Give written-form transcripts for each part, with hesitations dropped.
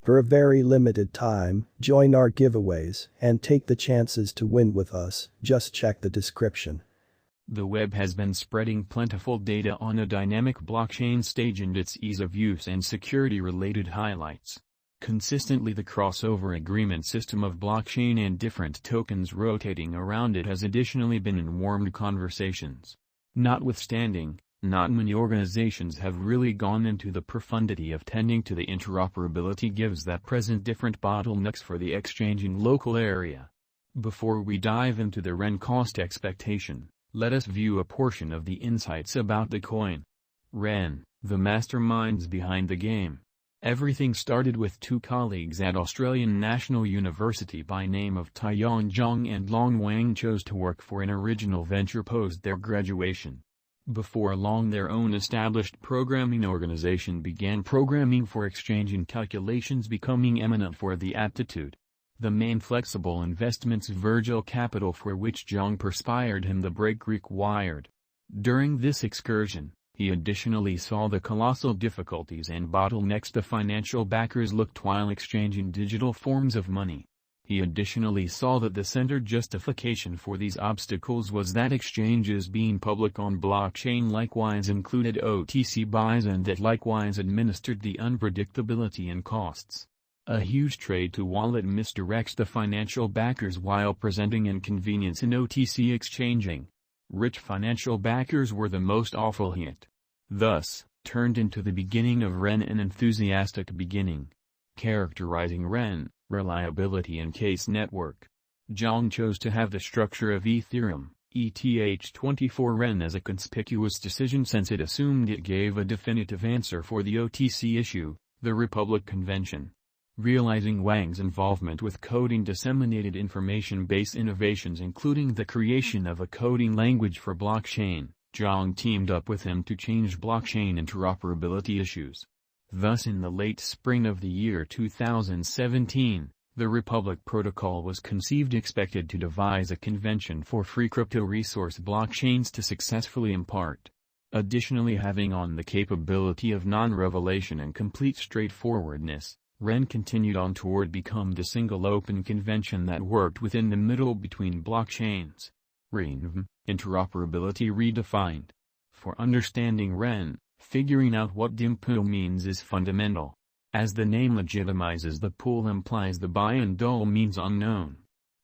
For a very limited time, join our giveaways and take the chances to win with us. Just check the description. The web has been spreading plentiful data on a dynamic blockchain stage and its ease of use and security-related highlights. Consistently, the crossover agreement system of blockchain and different tokens rotating around it has additionally been in warmed conversations. Notwithstanding, not many organizations have really gone into the profundity of tending to the interoperability gives that present different bottlenecks for the exchange in local area. Before we dive into the REN cost expectation, let us view a portion of the insights about the coin. REN, the masterminds behind the game. Everything started with two colleagues at Australian National University by name of Taiyan Zhang and Long Wang chose to work for an original venture post their graduation. Before long their own established programming organization began programming for exchange and calculations becoming eminent for the aptitude. The main flexible investments Virgil Capital for which Zhang perspired him the break required. During this excursion, he additionally saw the colossal difficulties and bottlenecks the financial backers looked while exchanging digital forms of money. He additionally saw that the centered justification for these obstacles was that exchanges being public on blockchain likewise included OTC buys and that likewise administered the unpredictability and costs. A huge trade-to-wallet misdirects the financial backers while presenting inconvenience in OTC exchanging. Rich financial backers were the most awful hit. Thus, turned into the beginning of REN an enthusiastic beginning. Characterizing REN, reliability and case network. Zhang chose to have the structure of Ethereum, ETH24 REN as a conspicuous decision since it assumed it gave a definitive answer for the OTC issue, the Republic Convention. Realizing Wang's involvement with coding disseminated information-based innovations including the creation of a coding language for blockchain, Zhang teamed up with him to change blockchain interoperability issues. Thus in the late spring of the year 2017, the Republic Protocol was conceived expected to devise a convention for free crypto resource blockchains to successfully impart. Additionally having on the capability of non-revelation and complete straightforwardness, REN continued on toward become the single open convention that worked within the middle between blockchains. REN, interoperability redefined. For understanding REN, figuring out what DIMPOO means is fundamental. As the name legitimizes the pool implies the buy and DOL means unknown.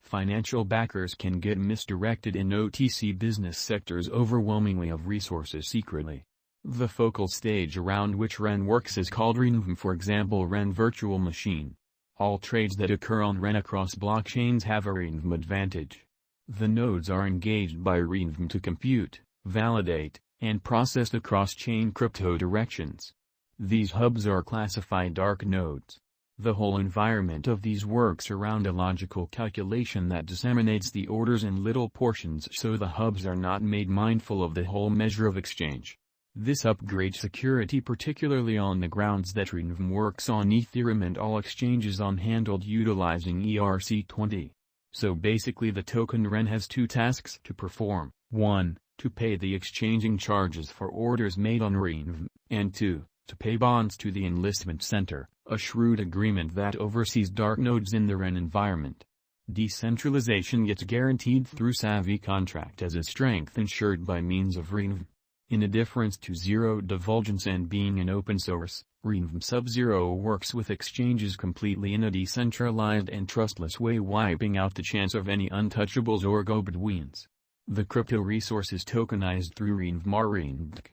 Financial backers can get misdirected in OTC business sectors overwhelmingly of resources secretly. The focal stage around which REN works is called REN, for example REN virtual machine. All trades that occur on REN across blockchains have a REN advantage. The nodes are engaged by REN to compute, validate, and process the cross-chain crypto directions. These hubs are classified dark nodes. The whole environment of these works around a logical calculation that disseminates the orders in little portions so the hubs are not made mindful of the whole measure of exchange. This upgrades security particularly on the grounds that REN works on Ethereum and all exchanges on handled utilizing ERC20. So basically the token REN has two tasks to perform, 1, to pay the exchanging charges for orders made on REN, and 2, to pay bonds to the enlistment center, a shrewd agreement that oversees dark nodes in the REN environment. Decentralization gets guaranteed through savvy contract as a strength ensured by means of REN. In a difference to zero divulgence and being an open source, REN Sub-Zero works with exchanges completely in a decentralized and trustless way, wiping out the chance of any untouchables or go-betweens. The crypto resource is tokenized through REN, RENC,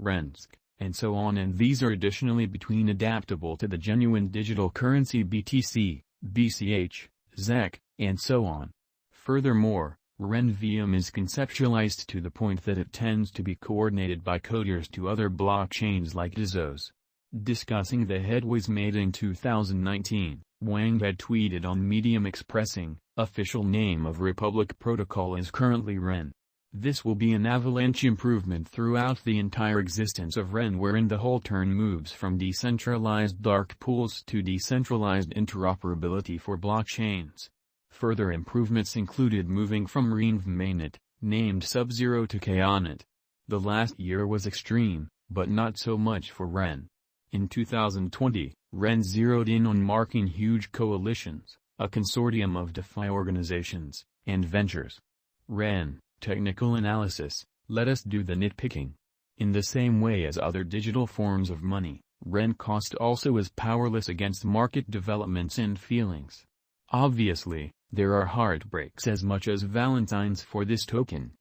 RENSC, and so on, and these are additionally between adaptable to the genuine digital currency BTC, BCH, ZEC, and so on. Furthermore, RENVM is conceptualized to the point that it tends to be coordinated by coders to other blockchains like Tezos. Discussing the headways made in 2019, Wang had tweeted on Medium expressing, official name of Republic Protocol is currently REN. This will be an avalanche improvement throughout the entire existence of REN, wherein the whole turn moves from decentralized dark pools to decentralized interoperability for blockchains. Further improvements included moving from REN mainnet, named Sub-Zero, to Chaonet. The last year was extreme, but not so much for REN. In 2020, REN zeroed in on marking huge coalitions, a consortium of DeFi organizations, and ventures. REN, technical analysis, let us do the nitpicking. In the same way as other digital forms of money, REN cost also is powerless against market developments and feelings. Obviously, there are heartbreaks as much as Valentines for this token.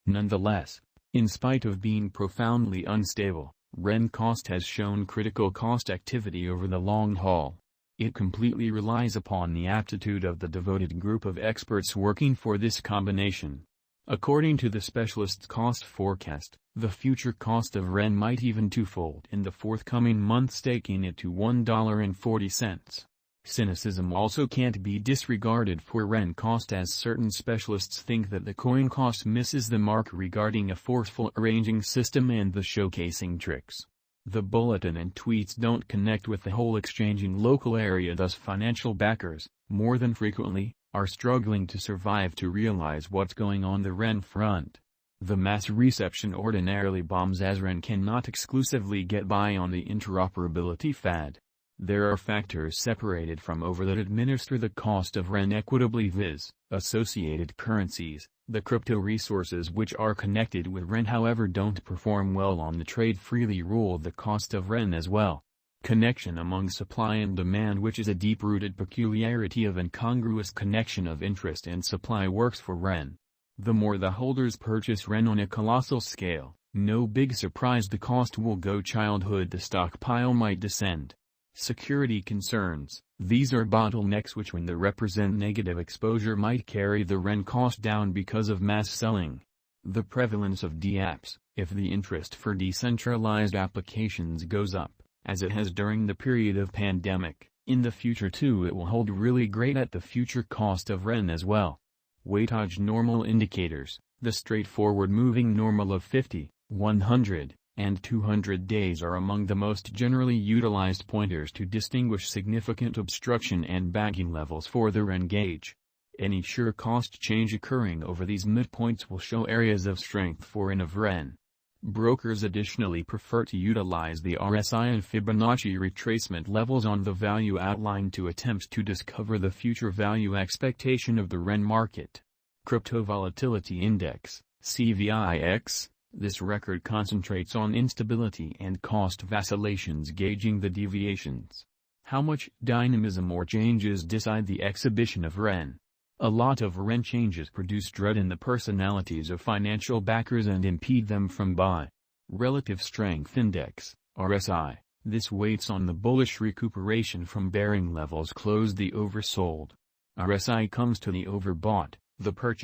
Nonetheless, in spite of being profoundly unstable, REN cost has shown critical cost activity over the long haul. It completely relies upon the aptitude of the devoted group of experts working for this combination. According to the specialist's cost forecast, the future cost of REN might even twofold in the forthcoming months, taking it to $1.40. Cynicism also can't be disregarded for REN cost, as certain specialists think that the coin cost misses the mark regarding a forceful arranging system and the showcasing tricks. The bulletin and tweets don't connect with the whole exchanging local area, thus financial backers, more than frequently, are struggling to survive to realize what's going on the REN front. The mass reception ordinarily bombs, as REN cannot exclusively get by on the interoperability fad. There are factors separated from over that administer the cost of REN equitably, viz., associated currencies. The crypto resources which are connected with REN however don't perform well on the trade freely rule the cost of REN as well. Connection among supply and demand, which is a deep-rooted peculiarity of incongruous connection of interest and supply, works for REN. The more the holders purchase REN on a colossal scale, no big surprise the cost will go childhood, the stockpile might descend. Security concerns, these are bottlenecks which, when they represent negative exposure, might carry the REN cost down because of mass selling. The prevalence of dApps, if the interest for decentralized applications goes up, as it has during the period of pandemic, in the future too it will hold really great at the future cost of REN as well. Weightage normal indicators, the straightforward moving normal of 50, 100, and 200 days are among the most generally utilized pointers to distinguish significant obstruction and bagging levels for the REN gauge. Any sure cost change occurring over these midpoints will show areas of strength for REN. Brokers additionally prefer to utilize the RSI and Fibonacci retracement levels on the value outline to attempt to discover the future value expectation of the REN market. Crypto Volatility Index, CVIX. This record concentrates on instability and cost vacillations, gauging the deviations. How much dynamism or changes decide the exhibition of REN? A lot of REN changes produce dread in the personalities of financial backers and impede them from buy. Relative Strength Index, RSI. This waits on the bullish recuperation from bearing levels close the oversold. RSI comes to the overbought, the purchase.